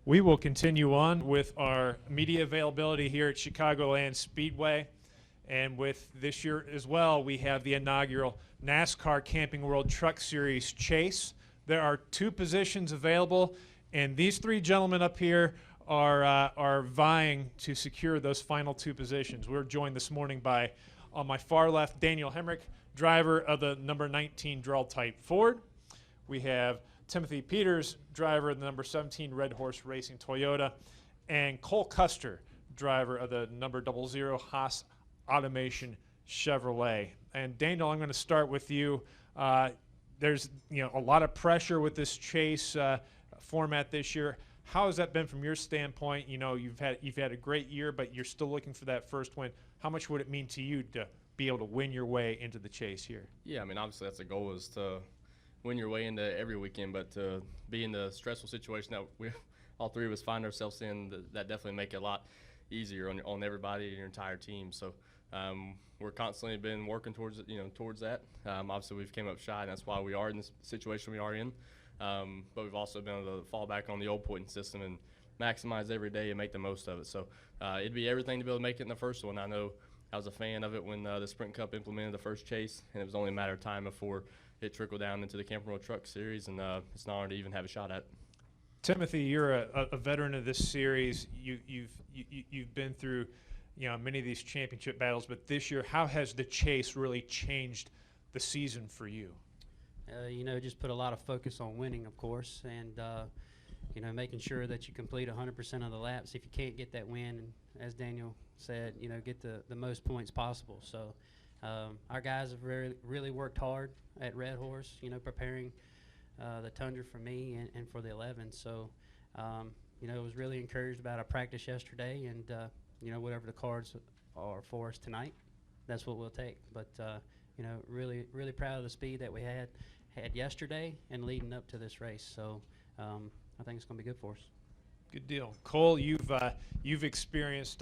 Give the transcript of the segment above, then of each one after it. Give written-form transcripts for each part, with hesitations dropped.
We will continue on with our media availability here at Chicagoland Speedway. And with this year as well, we have the inaugural NASCAR Camping World Truck Series Chase. There are 2 positions available, and these 3 gentlemen up here are vying to secure those final 2 positions. We're joined this morning by, on my far left, Daniel Hemric, driver of the number 19 Drell Type Ford. We have Timothy Peters, driver of the number 17 Red Horse Racing Toyota, and Cole Custer, driver of the number 00 Haas Automation Chevrolet. And Daniel, I'm going to start with you. There's a lot of pressure with this chase format this year. How has that been from your standpoint? You've had a great year, but you're still looking for that first win. How much would it mean to you to be able to win your way into the chase here? Yeah, I mean, obviously that's the goal, is to win your way into every weekend, but to be in the stressful situation that we all 3 of us find ourselves in, that definitely make it a lot easier on everybody and your entire team. So we're constantly been working towards that. Obviously we've came up shy, and that's why we are in this situation we are in. But we've also been able to fall back on the old pointing system and maximize every day and make the most of it. So it'd be everything to be able to make it in the first one. I know I was a fan of it when the Sprint Cup implemented the first chase, and it was only a matter of time before it trickled down into the Camping World Truck Series, and it's an honor to even have a shot at it. Timothy, you're a veteran of this series. You've been through many of these championship battles, but this year, how has the chase really changed the season for you? Just put a lot of focus on winning, of course, and making sure that you complete 100% of the laps. If you can't get that win, and as Daniel said, get the most points possible. So our guys have really worked hard at Red Horse, preparing the Tundra for me and for the 11. So, was really encouraged about our practice yesterday, and whatever the cards are for us tonight, that's what we'll take. But really proud of the speed that we had yesterday and leading up to this race. So I think it's going to be good for us. Good deal. Cole, you've experienced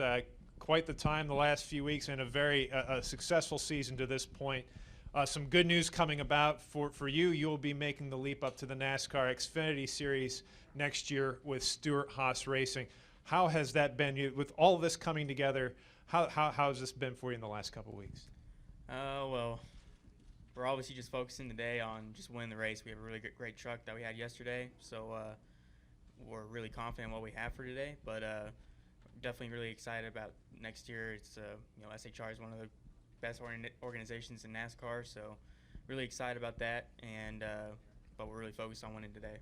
quite the time the last few weeks, and a very successful season to this point. Some good news coming about for you. You'll be making the leap up to the NASCAR Xfinity Series next year with Stewart Haas Racing. How has that been? With all of this coming together, how has this been for you in the last couple of weeks? Well, we're obviously just focusing today on just winning the race. We have a really great truck that we had yesterday, so we're really confident in what we have for today. But definitely really excited about next year. It's SHR is one of the best organizations in NASCAR, so really excited about that. And but we're really focused on winning today.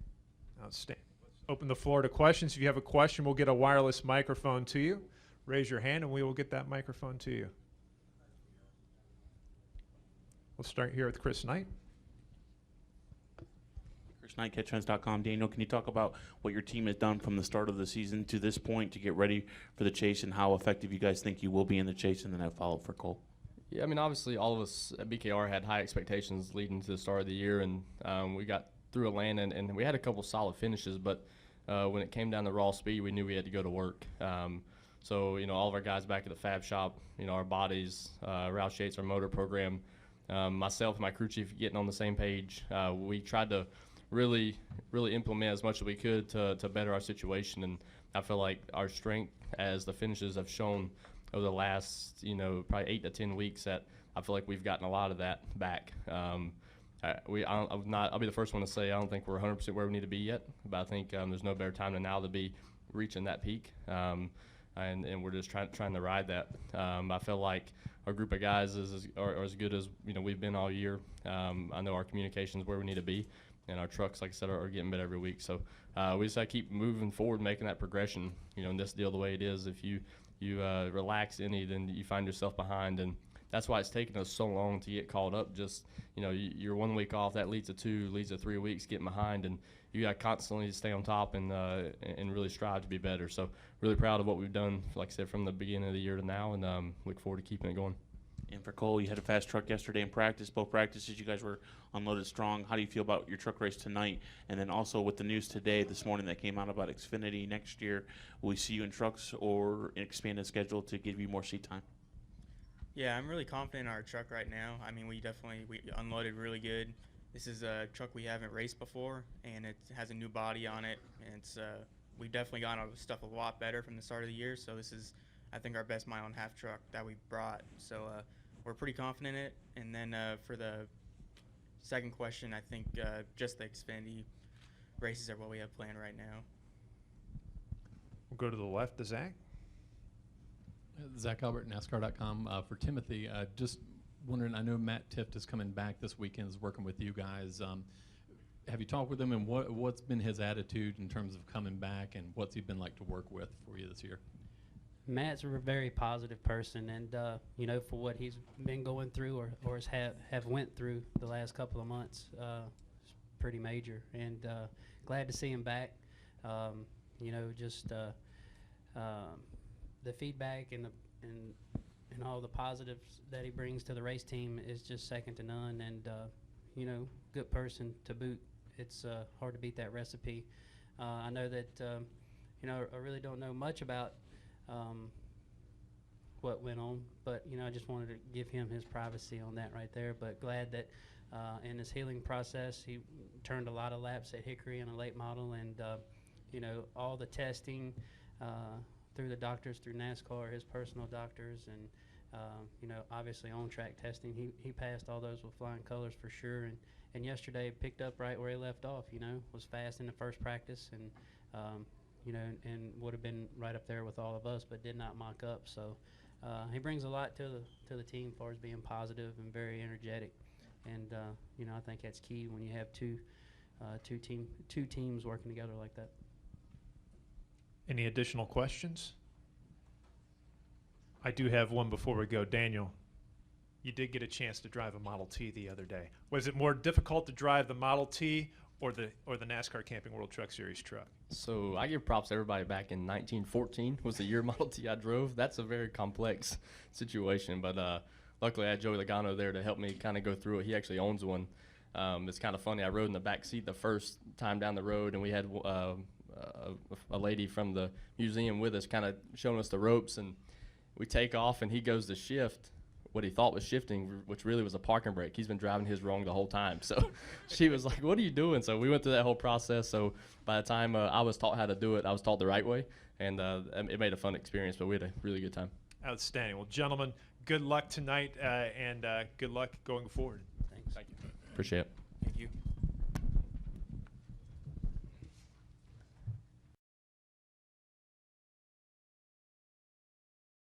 Outstanding. Open the floor to questions. If you have a question, we'll get a wireless microphone to you. Raise your hand, and we will get that microphone to you. We'll start here with Chris Knight. Chris Knight, CatchFans.com. Daniel, can you talk about what your team has done from the start of the season to this point to get ready for the chase, and how effective you guys think you will be in the chase? And then I follow up for Cole. Yeah, I mean, obviously all of us at BKR had high expectations leading to the start of the year, and we got through Atlanta, and we had a couple solid finishes, but when it came down to raw speed, we knew we had to go to work. So, all of our guys back at the fab shop, our bodies, Roush Yates, our motor program, myself and my crew chief getting on the same page. We tried to really implement as much as we could to better our situation, and I feel like our strength as the finishes have shown over the last, probably 8 to 10 weeks, that I feel like we've gotten a lot of that back. I'll be the first one to say I don't think we're 100% where we need to be yet, but I think there's no better time than now to be reaching that peak, and we're just trying to ride that. I feel like our group of guys are as good as we've been all year. I know our communication's where we need to be, and our trucks, like I said, are getting better every week. So we just got to keep moving forward, making that progression. In this deal the way it is, if you relax any, then you find yourself behind, and that's why it's taken us so long to get caught up. Just you're 1 week off, that leads to 2, leads to 3 weeks getting behind, and you got to constantly stay on top and really strive to be better. So really proud of what we've done, like I said, from the beginning of the year to now, and look forward to keeping it going. And for Cole, you had a fast truck yesterday in practice. Both practices, you guys were unloaded strong. How do you feel about your truck race tonight? And then also with the news this morning that came out about Xfinity next year, will we see you in trucks or an expanded schedule to give you more seat time? Yeah, I'm really confident in our truck right now. I mean, we unloaded really good. This is a truck we haven't raced before, and it has a new body on it, and it's we've definitely gotten our stuff a lot better from the start of the year. So this is, I think, our best mile and a half truck that we brought. So we're pretty confident in it. And then for the second question, I think just the Xfinity races are what we have planned right now. We'll go to the left to Zach. Zach Albert, NASCAR.com. For Timothy, just wondering, I know Matt Tift is coming back this weekend, is working with you guys. Have you talked with him, and what's been his attitude in terms of coming back, and what's he been like to work with for you this year? Matt's a very positive person, and you know, for what he's been going through or have went through the last couple of months, it's pretty major. And glad to see him back. You know, just the feedback and all the positives that he brings to the race team is just second to none. And you know, good person to boot. It's hard to beat that recipe. I know that you know, I really don't know much about what went on, but you know, I just wanted to give him his privacy on that right there. But glad that in his healing process, he turned a lot of laps at Hickory in a late model, and you know, all the testing through the doctors, through NASCAR, his personal doctors, and you know, obviously on-track testing, he passed all those with flying colors for sure. And yesterday picked up right where he left off. You know, was fast in the first practice, and you know, and would have been right up there with all of us, but did not mock up. So he brings a lot to the team as far as being positive and very energetic. And you know, I think that's key when you have two teams working together like that. Any additional questions? I do have one before we go. Daniel, you did get a chance to drive a Model T the other day. Was it more difficult to drive the Model T or the NASCAR Camping World Truck Series truck? So I give props to everybody. Back in 1914 was the year Model T I drove. That's a very complex situation, but luckily I had Joey Logano there to help me kind of go through it. He actually owns one. It's kind of funny. I rode in the back seat the first time down the road, and we had a lady from the museum with us kind of showing us the ropes, and we take off, and he goes to shift what he thought was shifting, which really was a parking brake. He's been driving his wrong the whole time. So she was like, what are you doing? So we went through that whole process. So by the time I was taught how to do it, I was taught the right way, and it made a fun experience, but we had a really good time. Outstanding. Well, gentlemen, good luck tonight, and good luck going forward. Thanks. Thank you. Appreciate it.